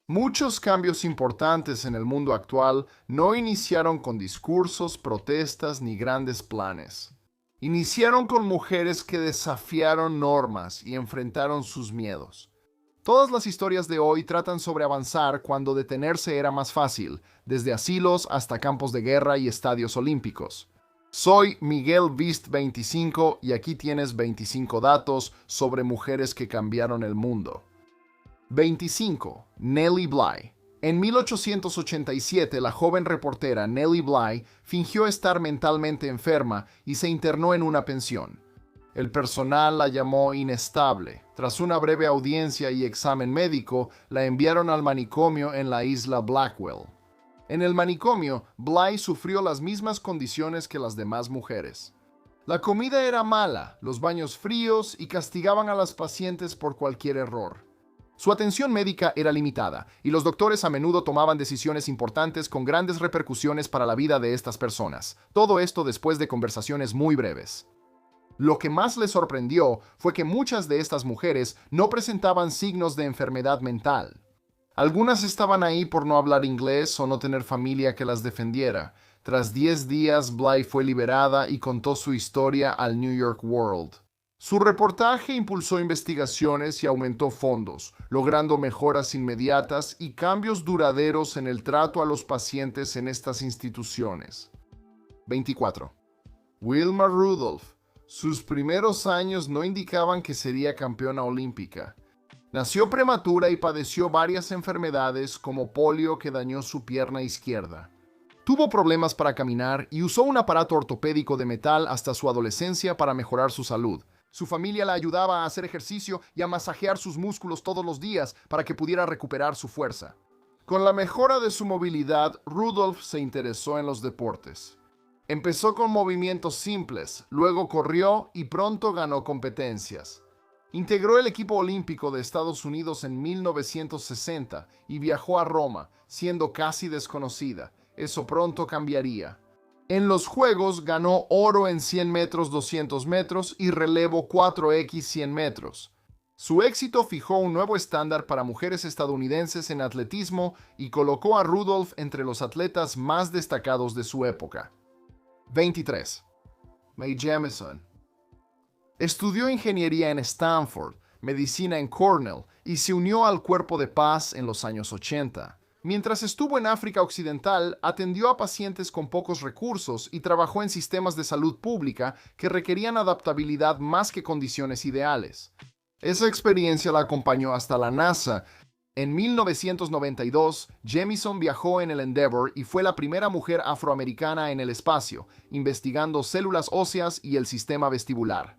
Muchos cambios importantes en el mundo actual no iniciaron con discursos, protestas ni grandes planes. Iniciaron con mujeres que desafiaron normas y enfrentaron sus miedos. Todas las historias de hoy tratan sobre avanzar cuando detenerse era más fácil, desde asilos hasta campos de guerra y estadios olímpicos. Soy Miguel Vist 25 y aquí tienes 25 datos sobre mujeres que cambiaron el mundo. 25. Nellie Bly. En 1887, la joven reportera Nellie Bly fingió estar mentalmente enferma y se internó en una pensión. El personal la llamó inestable. Tras una breve audiencia y examen médico, la enviaron al manicomio en la isla Blackwell. En el manicomio, Bly sufrió las mismas condiciones que las demás mujeres. La comida era mala, los baños fríos y castigaban a las pacientes por cualquier error. Su atención médica era limitada, y los doctores a menudo tomaban decisiones importantes con grandes repercusiones para la vida de estas personas. Todo esto después de conversaciones muy breves. Lo que más les sorprendió fue que muchas de estas mujeres no presentaban signos de enfermedad mental. Algunas estaban ahí por no hablar inglés o no tener familia que las defendiera. Tras 10 días, Bly fue liberada y contó su historia al New York World. Su reportaje impulsó investigaciones y aumentó fondos, logrando mejoras inmediatas y cambios duraderos en el trato a los pacientes en estas instituciones. 24. Wilma Rudolph. Sus primeros años no indicaban que sería campeona olímpica. Nació prematura y padeció varias enfermedades como polio que dañó su pierna izquierda. Tuvo problemas para caminar y usó un aparato ortopédico de metal hasta su adolescencia para mejorar su salud. Su familia la ayudaba a hacer ejercicio y a masajear sus músculos todos los días para que pudiera recuperar su fuerza. Con la mejora de su movilidad, Rudolph se interesó en los deportes. Empezó con movimientos simples, luego corrió y pronto ganó competencias. Integró el equipo olímpico de Estados Unidos en 1960 y viajó a Roma, siendo casi desconocida. Eso pronto cambiaría. En los Juegos ganó oro en 100 metros, 200 metros y relevo 4x 100 metros. Su éxito fijó un nuevo estándar para mujeres estadounidenses en atletismo y colocó a Rudolph entre los atletas más destacados de su época. 23. Mae Jemison. Estudió ingeniería en Stanford, medicina en Cornell y se unió al Cuerpo de Paz en los años 80. Mientras estuvo en África Occidental, atendió a pacientes con pocos recursos y trabajó en sistemas de salud pública que requerían adaptabilidad más que condiciones ideales. Esa experiencia la acompañó hasta la NASA. En 1992, Jemison viajó en el Endeavour y fue la primera mujer afroamericana en el espacio, investigando células óseas y el sistema vestibular.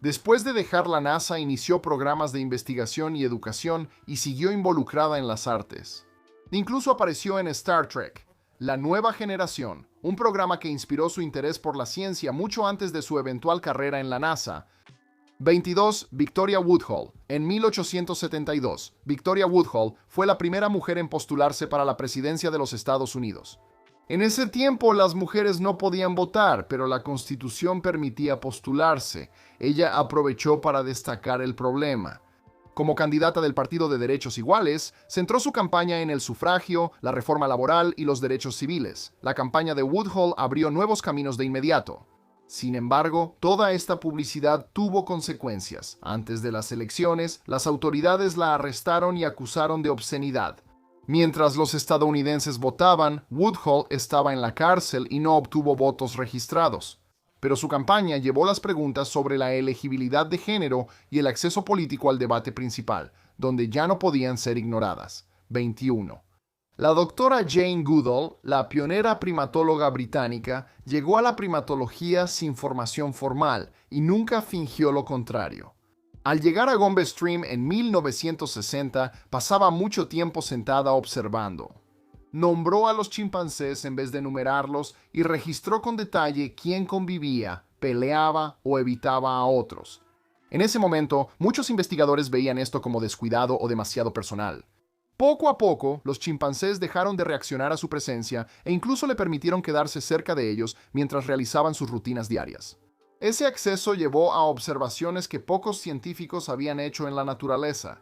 Después de dejar la NASA, inició programas de investigación y educación y siguió involucrada en las artes. Incluso apareció en Star Trek, La Nueva Generación, un programa que inspiró su interés por la ciencia mucho antes de su eventual carrera en la NASA. 22. Victoria Woodhull. En 1872, Victoria Woodhull fue la primera mujer en postularse para la presidencia de los Estados Unidos. En ese tiempo las mujeres no podían votar, pero la Constitución permitía postularse. Ella aprovechó para destacar el problema. Como candidata del Partido de Derechos Iguales, centró su campaña en el sufragio, la reforma laboral y los derechos civiles. La campaña de Woodhull abrió nuevos caminos de inmediato. Sin embargo, toda esta publicidad tuvo consecuencias. Antes de las elecciones, las autoridades la arrestaron y acusaron de obscenidad. Mientras los estadounidenses votaban, Woodhull estaba en la cárcel y no obtuvo votos registrados. Pero su campaña llevó las preguntas sobre la elegibilidad de género y el acceso político al debate principal, donde ya no podían ser ignoradas. 21. La doctora Jane Goodall, la pionera primatóloga británica, llegó a la primatología sin formación formal y nunca fingió lo contrario. Al llegar a Gombe Stream en 1960, pasaba mucho tiempo sentada observando. Nombró a los chimpancés en vez de enumerarlos y registró con detalle quién convivía, peleaba o evitaba a otros. En ese momento, muchos investigadores veían esto como descuidado o demasiado personal. Poco a poco, los chimpancés dejaron de reaccionar a su presencia e incluso le permitieron quedarse cerca de ellos mientras realizaban sus rutinas diarias. Ese acceso llevó a observaciones que pocos científicos habían hecho en la naturaleza.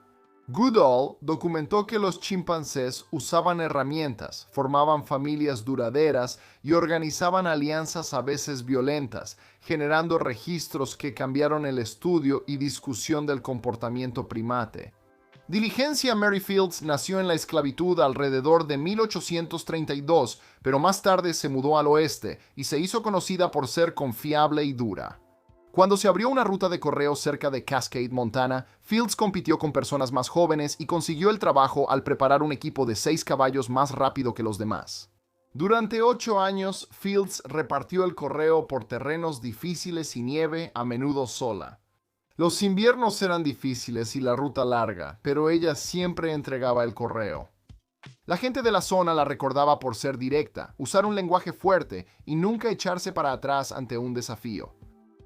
Goodall documentó que los chimpancés usaban herramientas, formaban familias duraderas y organizaban alianzas a veces violentas, generando registros que cambiaron el estudio y discusión del comportamiento primate. Diligencia Merrifields nació en la esclavitud alrededor de 1832, pero más tarde se mudó al oeste y se hizo conocida por ser confiable y dura. Cuando se abrió una ruta de correo cerca de Cascade, Montana, Fields compitió con personas más jóvenes y consiguió el trabajo al preparar un equipo de 6 caballos más rápido que los demás. Durante 8 años, Fields repartió el correo por terrenos difíciles y nieve, a menudo sola. Los inviernos eran difíciles y la ruta larga, pero ella siempre entregaba el correo. La gente de la zona la recordaba por ser directa, usar un lenguaje fuerte y nunca echarse para atrás ante un desafío.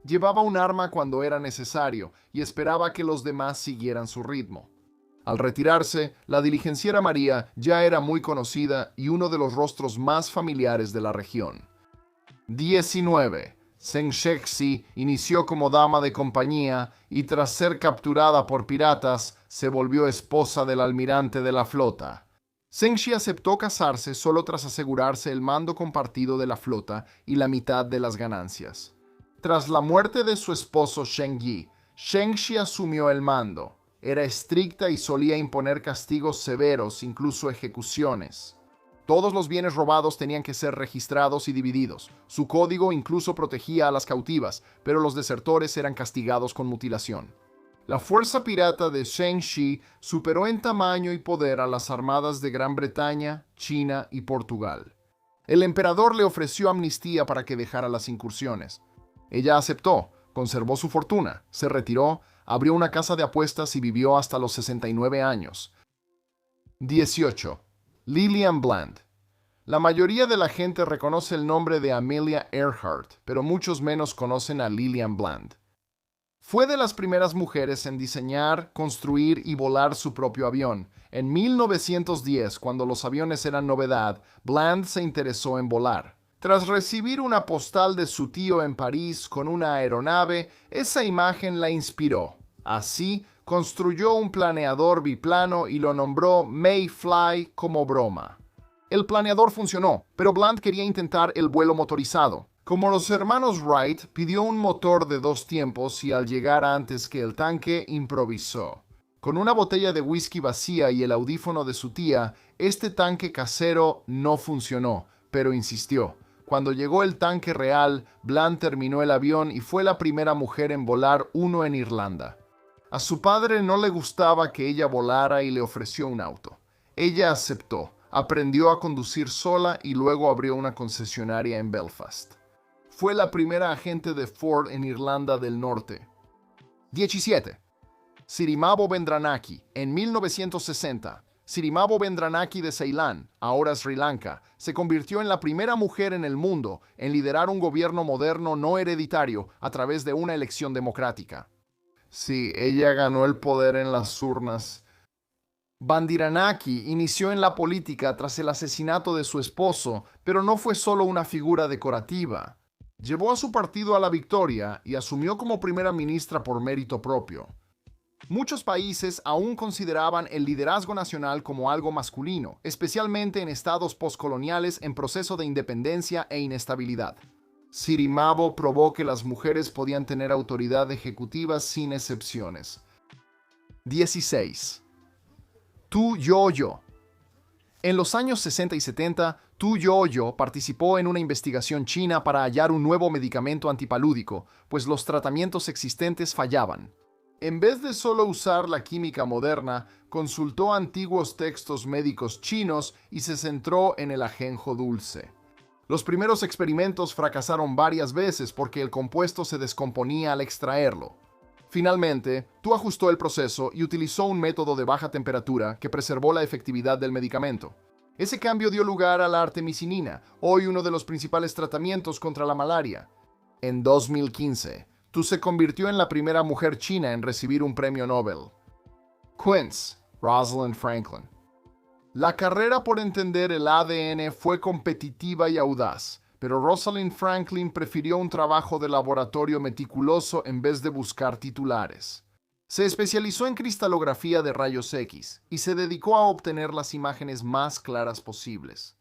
Llevaba un arma cuando era necesario y esperaba que los demás siguieran su ritmo. Al retirarse, la diligenciera María ya era muy conocida y uno de los rostros más familiares de la región. 19. Zheng Shexi inició como dama de compañía y tras ser capturada por piratas, se volvió esposa del almirante de la flota. Zhengxi aceptó casarse solo tras asegurarse el mando compartido de la flota y la mitad de las ganancias. Tras la muerte de su esposo Zheng Yi, Zhengxi asumió el mando. Era estricta y solía imponer castigos severos, incluso ejecuciones. Todos los bienes robados tenían que ser registrados y divididos. Su código incluso protegía a las cautivas, pero los desertores eran castigados con mutilación. La fuerza pirata de Zhengxi superó en tamaño y poder a las armadas de Gran Bretaña, China y Portugal. El emperador le ofreció amnistía para que dejara las incursiones. Ella aceptó, conservó su fortuna, se retiró, abrió una casa de apuestas y vivió hasta los 69 años. 18. Lillian Bland. La mayoría de la gente reconoce el nombre de Amelia Earhart, pero muchos menos conocen a Lillian Bland. Fue de las primeras mujeres en diseñar, construir y volar su propio avión. En 1910, cuando los aviones eran novedad, Bland se interesó en volar. Tras recibir una postal de su tío en París con una aeronave, esa imagen la inspiró. Así, construyó un planeador biplano y lo nombró Mayfly como broma. El planeador funcionó, pero Bland quería intentar el vuelo motorizado. Como los hermanos Wright, pidió un motor de 2 tiempos y al llegar antes que el tanque, improvisó. Con una botella de whisky vacía y el audífono de su tía, este tanque casero no funcionó, pero insistió. Cuando llegó el tanque real, Bland terminó el avión y fue la primera mujer en volar uno en Irlanda. A su padre no le gustaba que ella volara y le ofreció un auto. Ella aceptó, aprendió a conducir sola y luego abrió una concesionaria en Belfast. Fue la primera agente de Ford en Irlanda del Norte. 17. Sirimavo Vendranaki. En 1960, Sirimavo Vendranaki de Ceilán, ahora Sri Lanka, se convirtió en la primera mujer en el mundo en liderar un gobierno moderno no hereditario a través de una elección democrática. Sí, ella ganó el poder en las urnas. Bandiranaki inició en la política tras el asesinato de su esposo, pero no fue solo una figura decorativa. Llevó a su partido a la victoria y asumió como primera ministra por mérito propio. Muchos países aún consideraban el liderazgo nacional como algo masculino, especialmente en estados postcoloniales en proceso de independencia e inestabilidad. Sirimavo probó que las mujeres podían tener autoridad ejecutiva sin excepciones. 16. Tu Yoyo. En los años 60 y 70, Tu Yoyo participó en una investigación china para hallar un nuevo medicamento antipalúdico, pues los tratamientos existentes fallaban. En vez de solo usar la química moderna, consultó antiguos textos médicos chinos y se centró en el ajenjo dulce. Los primeros experimentos fracasaron varias veces porque el compuesto se descomponía al extraerlo. Finalmente, Tu ajustó el proceso y utilizó un método de baja temperatura que preservó la efectividad del medicamento. Ese cambio dio lugar a la artemisinina, hoy uno de los principales tratamientos contra la malaria. En 2015, Tu se convirtió en la primera mujer china en recibir un premio Nobel. Quince, Rosalind Franklin. La carrera por entender el ADN fue competitiva y audaz, pero Rosalind Franklin prefirió un trabajo de laboratorio meticuloso en vez de buscar titulares. Se especializó en cristalografía de rayos X y se dedicó a obtener las imágenes más claras posibles.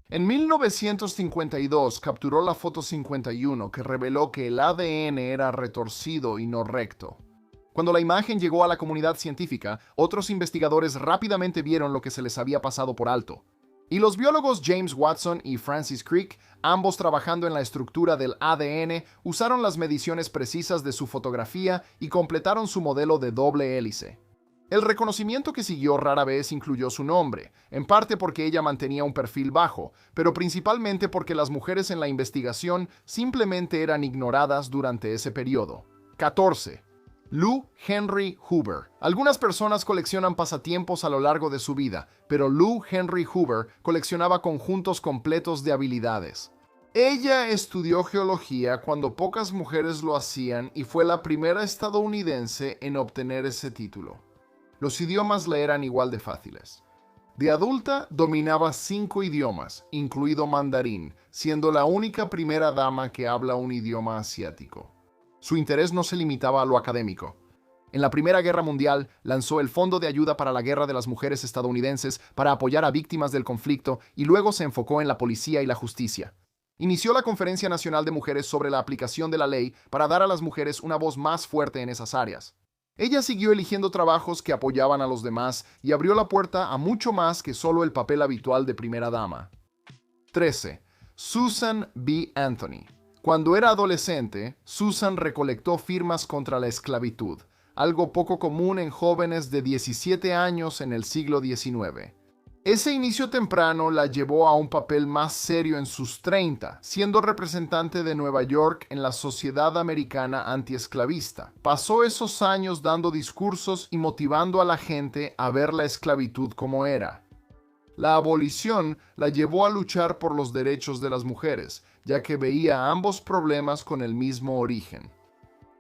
En 1952 capturó la foto 51 que reveló que el ADN era retorcido y no recto. Cuando la imagen llegó a la comunidad científica, otros investigadores rápidamente vieron lo que se les había pasado por alto. Y los biólogos James Watson y Francis Crick, ambos trabajando en la estructura del ADN, usaron las mediciones precisas de su fotografía y completaron su modelo de doble hélice. El reconocimiento que siguió rara vez incluyó su nombre, en parte porque ella mantenía un perfil bajo, pero principalmente porque las mujeres en la investigación simplemente eran ignoradas durante ese periodo. 14. Lou Henry Hoover. Algunas personas coleccionan pasatiempos a lo largo de su vida, pero Lou Henry Hoover coleccionaba conjuntos completos de habilidades. Ella estudió geología cuando pocas mujeres lo hacían y fue la primera estadounidense en obtener ese título. Los idiomas le eran igual de fáciles. De adulta dominaba 5 idiomas, incluido mandarín, siendo la única primera dama que habla un idioma asiático. Su interés no se limitaba a lo académico. En la Primera Guerra Mundial lanzó el Fondo de Ayuda para la Guerra de las Mujeres Estadounidenses para apoyar a víctimas del conflicto y luego se enfocó en la policía y la justicia. Inició la Conferencia Nacional de Mujeres sobre la aplicación de la ley para dar a las mujeres una voz más fuerte en esas áreas. Ella siguió eligiendo trabajos que apoyaban a los demás y abrió la puerta a mucho más que solo el papel habitual de primera dama. 13. Susan B. Anthony. Cuando era adolescente, Susan recolectó firmas contra la esclavitud, algo poco común en jóvenes de 17 años en el siglo XIX. Ese inicio temprano la llevó a un papel más serio en sus 30, siendo representante de Nueva York en la Sociedad Americana Antiesclavista. Pasó esos años dando discursos y motivando a la gente a ver la esclavitud como era. La abolición la llevó a luchar por los derechos de las mujeres, ya que veía ambos problemas con el mismo origen.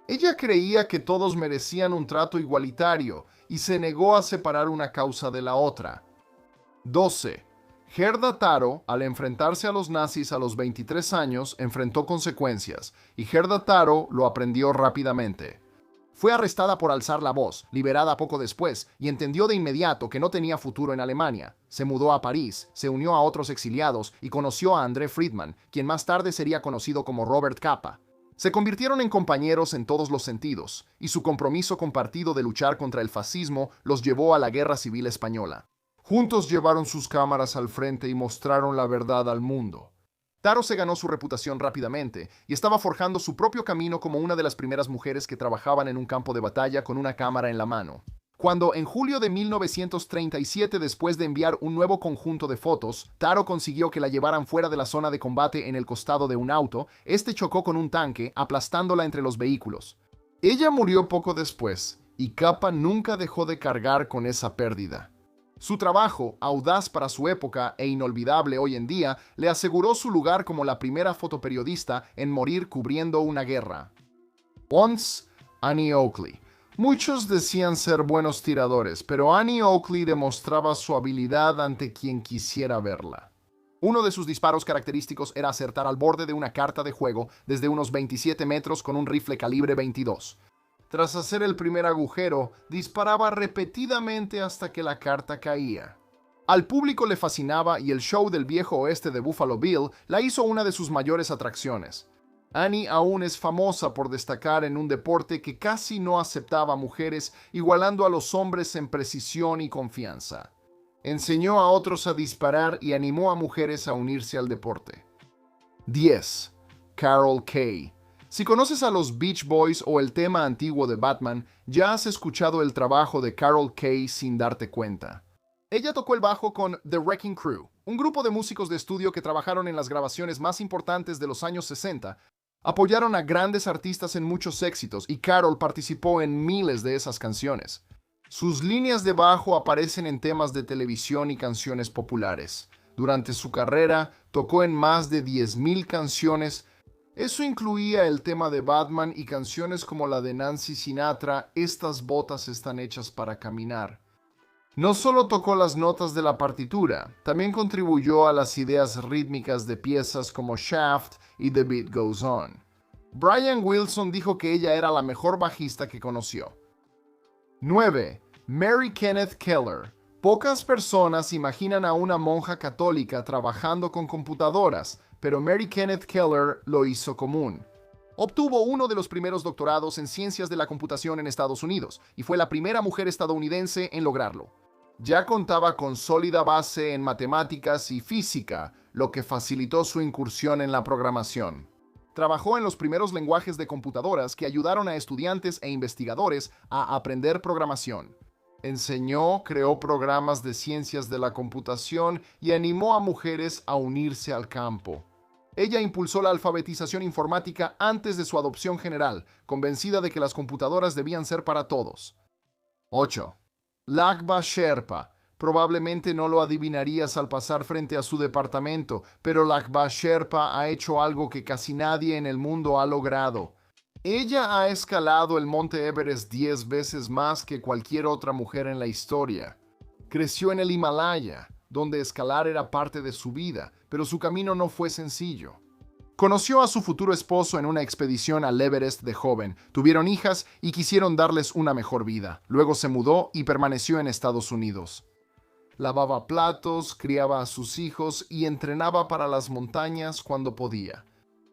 Ella creía que todos merecían un trato igualitario y se negó a separar una causa de la otra. 12. Gerda Taro, al enfrentarse a los nazis a los 23 años, enfrentó consecuencias, y Gerda Taro lo aprendió rápidamente. Fue arrestada por alzar la voz, liberada poco después, y entendió de inmediato que no tenía futuro en Alemania. Se mudó a París, se unió a otros exiliados y conoció a André Friedman, quien más tarde sería conocido como Robert Capa. Se convirtieron en compañeros en todos los sentidos, y su compromiso compartido de luchar contra el fascismo los llevó a la Guerra Civil Española. Juntos llevaron sus cámaras al frente y mostraron la verdad al mundo. Taro se ganó su reputación rápidamente y estaba forjando su propio camino como una de las primeras mujeres que trabajaban en un campo de batalla con una cámara en la mano. Cuando en julio de 1937, después de enviar un nuevo conjunto de fotos, Taro consiguió que la llevaran fuera de la zona de combate en el costado de un auto, este chocó con un tanque, aplastándola entre los vehículos. Ella murió poco después, y Capa nunca dejó de cargar con esa pérdida. Su trabajo, audaz para su época e inolvidable hoy en día, le aseguró su lugar como la primera fotoperiodista en morir cubriendo una guerra. 11. Annie Oakley. Muchos decían ser buenos tiradores, pero Annie Oakley demostraba su habilidad ante quien quisiera verla. Uno de sus disparos característicos era acertar al borde de una carta de juego desde unos 27 metros con un rifle calibre 22. Tras hacer el primer agujero, disparaba repetidamente hasta que la carta caía. Al público le fascinaba y el show del viejo oeste de Buffalo Bill la hizo una de sus mayores atracciones. Annie aún es famosa por destacar en un deporte que casi no aceptaba mujeres, igualando a los hombres en precisión y confianza. Enseñó a otros a disparar y animó a mujeres a unirse al deporte. 10. Carol Kaye. Si conoces a los Beach Boys o el tema antiguo de Batman, ya has escuchado el trabajo de Carol Kaye sin darte cuenta. Ella tocó el bajo con The Wrecking Crew, un grupo de músicos de estudio que trabajaron en las grabaciones más importantes de los años 60. Apoyaron a grandes artistas en muchos éxitos y Carol participó en miles de esas canciones. Sus líneas de bajo aparecen en temas de televisión y canciones populares. Durante su carrera, tocó en más de 10,000 canciones. Eso incluía el tema de Batman y canciones como la de Nancy Sinatra, Estas botas están hechas para caminar. No solo tocó las notas de la partitura, también contribuyó a las ideas rítmicas de piezas como Shaft y The Beat Goes On. Brian Wilson dijo que ella era la mejor bajista que conoció. 9. Mary Kenneth Keller. Pocas personas imaginan a una monja católica trabajando con computadoras, pero Mary Kenneth Keller lo hizo común. Obtuvo uno de los primeros doctorados en ciencias de la computación en Estados Unidos y fue la primera mujer estadounidense en lograrlo. Ya contaba con sólida base en matemáticas y física, lo que facilitó su incursión en la programación. Trabajó en los primeros lenguajes de computadoras que ayudaron a estudiantes e investigadores a aprender programación. Enseñó, creó programas de ciencias de la computación y animó a mujeres a unirse al campo. Ella impulsó la alfabetización informática antes de su adopción general, convencida de que las computadoras debían ser para todos. 8. Lagba Sherpa. Probablemente no lo adivinarías al pasar frente a su departamento, pero Lagba Sherpa ha hecho algo que casi nadie en el mundo ha logrado. Ella ha escalado el monte Everest 10 veces más que cualquier otra mujer en la historia. Creció en el Himalaya, donde escalar era parte de su vida, pero su camino no fue sencillo. Conoció a su futuro esposo en una expedición al Everest de joven, tuvieron hijas y quisieron darles una mejor vida. Luego se mudó y permaneció en Estados Unidos. Lavaba platos, criaba a sus hijos y entrenaba para las montañas cuando podía.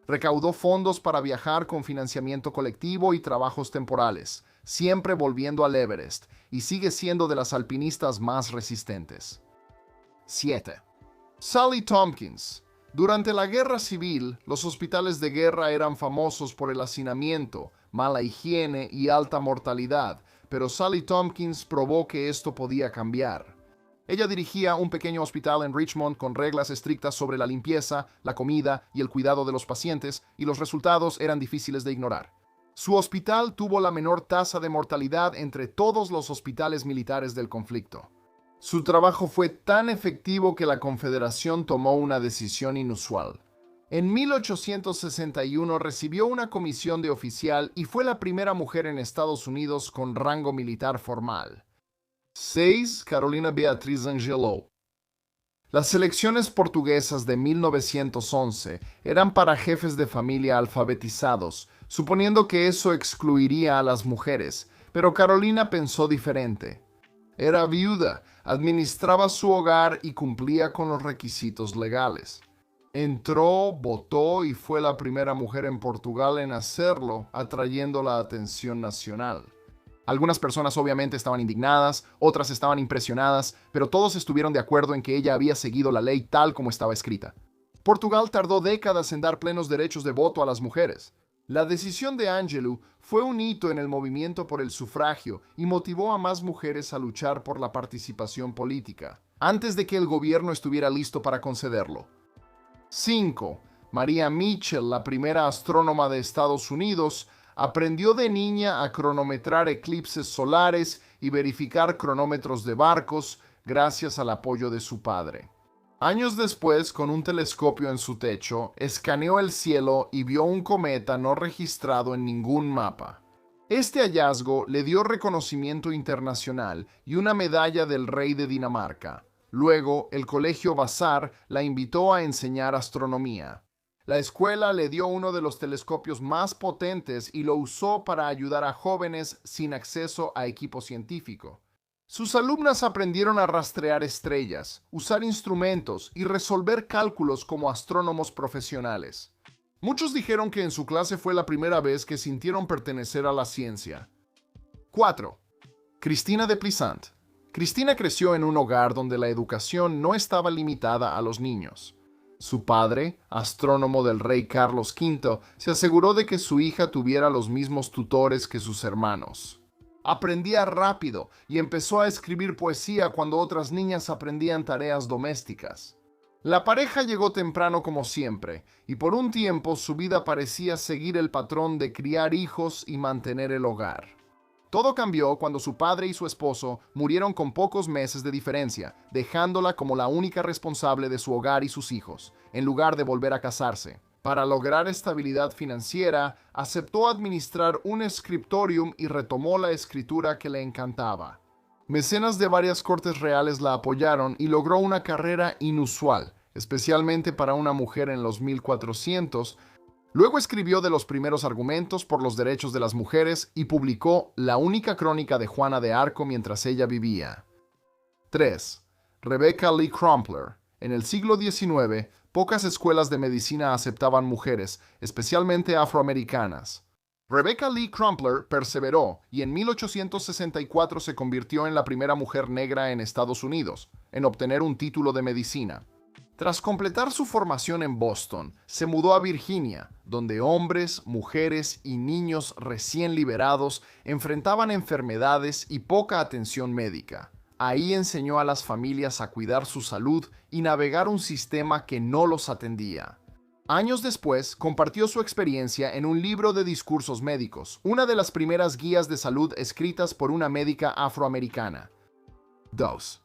Recaudó fondos para viajar con financiamiento colectivo y trabajos temporales, siempre volviendo al Everest, y sigue siendo de las alpinistas más resistentes. 7. Sally Tompkins. Durante la Guerra Civil, los hospitales de guerra eran famosos por el hacinamiento, mala higiene y alta mortalidad, pero Sally Tompkins probó que esto podía cambiar. Ella dirigía un pequeño hospital en Richmond con reglas estrictas sobre la limpieza, la comida y el cuidado de los pacientes, y los resultados eran difíciles de ignorar. Su hospital tuvo la menor tasa de mortalidad entre todos los hospitales militares del conflicto. Su trabajo fue tan efectivo que la Confederación tomó una decisión inusual. En 1861 recibió una comisión de oficial y fue la primera mujer en Estados Unidos con rango militar formal. 6. Carolina Beatriz Angelou. Las elecciones portuguesas de 1911 eran para jefes de familia alfabetizados, suponiendo que eso excluiría a las mujeres, pero Carolina pensó diferente. Era viuda, administraba su hogar y cumplía con los requisitos legales. Entró, votó y fue la primera mujer en Portugal en hacerlo, atrayendo la atención nacional. Algunas personas obviamente estaban indignadas, otras estaban impresionadas, pero todos estuvieron de acuerdo en que ella había seguido la ley tal como estaba escrita. Portugal tardó décadas en dar plenos derechos de voto a las mujeres. La decisión de Angelou fue un hito en el movimiento por el sufragio y motivó a más mujeres a luchar por la participación política, antes de que el gobierno estuviera listo para concederlo. 5. Maria Mitchell, la primera astrónoma de Estados Unidos, aprendió de niña a cronometrar eclipses solares y verificar cronómetros de barcos gracias al apoyo de su padre. Años después, con un telescopio en su techo, escaneó el cielo y vio un cometa no registrado en ningún mapa. Este hallazgo le dio reconocimiento internacional y una medalla del rey de Dinamarca. Luego, el Colegio Vassar la invitó a enseñar astronomía. La escuela le dio uno de los telescopios más potentes y lo usó para ayudar a jóvenes sin acceso a equipo científico. Sus alumnas aprendieron a rastrear estrellas, usar instrumentos y resolver cálculos como astrónomos profesionales. Muchos dijeron que en su clase fue la primera vez que sintieron pertenecer a la ciencia. 4. Cristina de Plisant. Cristina creció en un hogar donde la educación no estaba limitada a los niños. Su padre, astrónomo del rey Carlos V, se aseguró de que su hija tuviera los mismos tutores que sus hermanos. Aprendía rápido y empezó a escribir poesía cuando otras niñas aprendían tareas domésticas. La pareja llegó temprano como siempre, y por un tiempo su vida parecía seguir el patrón de criar hijos y mantener el hogar. Todo cambió cuando su padre y su esposo murieron con pocos meses de diferencia, dejándola como la única responsable de su hogar y sus hijos, en lugar de volver a casarse. Para lograr estabilidad financiera, aceptó administrar un scriptorium y retomó la escritura que le encantaba. Mecenas de varias cortes reales la apoyaron y logró una carrera inusual, especialmente para una mujer en los 1400, Luego escribió de los primeros argumentos por los derechos de las mujeres y publicó La única crónica de Juana de Arco mientras ella vivía. 3. Rebecca Lee Crumpler. En el siglo XIX, pocas escuelas de medicina aceptaban mujeres, especialmente afroamericanas. Rebecca Lee Crumpler perseveró y en 1864 se convirtió en la primera mujer negra en Estados Unidos en obtener un título de medicina. Tras completar su formación en Boston, se mudó a Virginia, donde hombres, mujeres y niños recién liberados enfrentaban enfermedades y poca atención médica. Ahí enseñó a las familias a cuidar su salud y navegar un sistema que no los atendía. Años después, compartió su experiencia en un libro de discursos médicos, una de las primeras guías de salud escritas por una médica afroamericana. 2.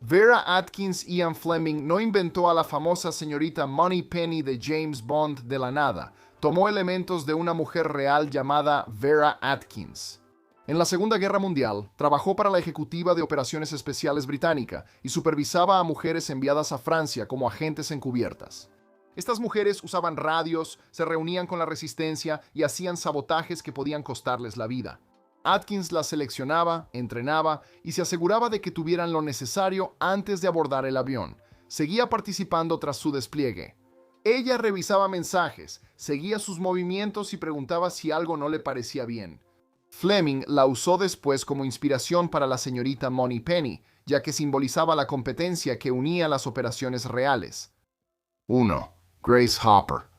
Vera Atkins Ian Fleming no inventó a la famosa señorita Moneypenny de James Bond de la nada. Tomó elementos de una mujer real llamada Vera Atkins. En la Segunda Guerra Mundial, trabajó para la Ejecutiva de Operaciones Especiales británica y supervisaba a mujeres enviadas a Francia como agentes encubiertas. Estas mujeres usaban radios, se reunían con la resistencia y hacían sabotajes que podían costarles la vida. Atkins las seleccionaba, entrenaba y se aseguraba de que tuvieran lo necesario antes de abordar el avión. Seguía participando tras su despliegue. Ella revisaba mensajes, seguía sus movimientos y preguntaba si algo no le parecía bien. Fleming la usó después como inspiración para la señorita Moneypenny, ya que simbolizaba la competencia que unía las operaciones reales. 1. Grace Hopper.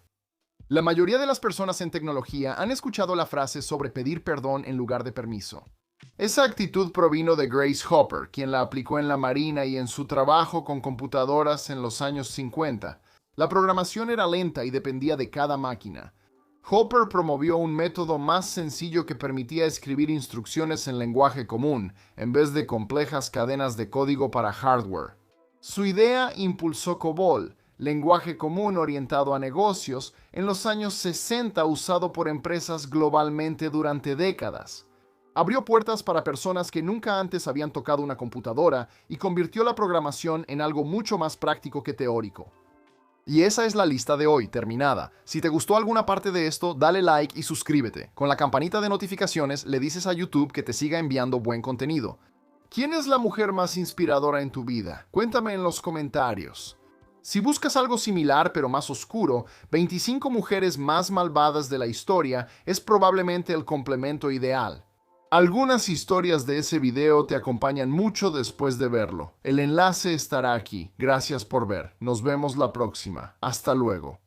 La mayoría de las personas en tecnología han escuchado la frase sobre pedir perdón en lugar de permiso. Esa actitud provino de Grace Hopper, quien la aplicó en la Marina y en su trabajo con computadoras en los años 50. La programación era lenta y dependía de cada máquina. Hopper promovió un método más sencillo que permitía escribir instrucciones en lenguaje común, en vez de complejas cadenas de código para hardware. Su idea impulsó COBOL, lenguaje común orientado a negocios, en los años 60 usado por empresas globalmente durante décadas. Abrió puertas para personas que nunca antes habían tocado una computadora y convirtió la programación en algo mucho más práctico que teórico. Y esa es la lista de hoy, terminada. Si te gustó alguna parte de esto, dale like y suscríbete. Con la campanita de notificaciones le dices a YouTube que te siga enviando buen contenido. ¿Quién es la mujer más inspiradora en tu vida? Cuéntame en los comentarios. Si buscas algo similar pero más oscuro, 25 mujeres más malvadas de la historia es probablemente el complemento ideal. Algunas historias de ese video te acompañan mucho después de verlo. El enlace estará aquí. Gracias por ver. Nos vemos la próxima. Hasta luego.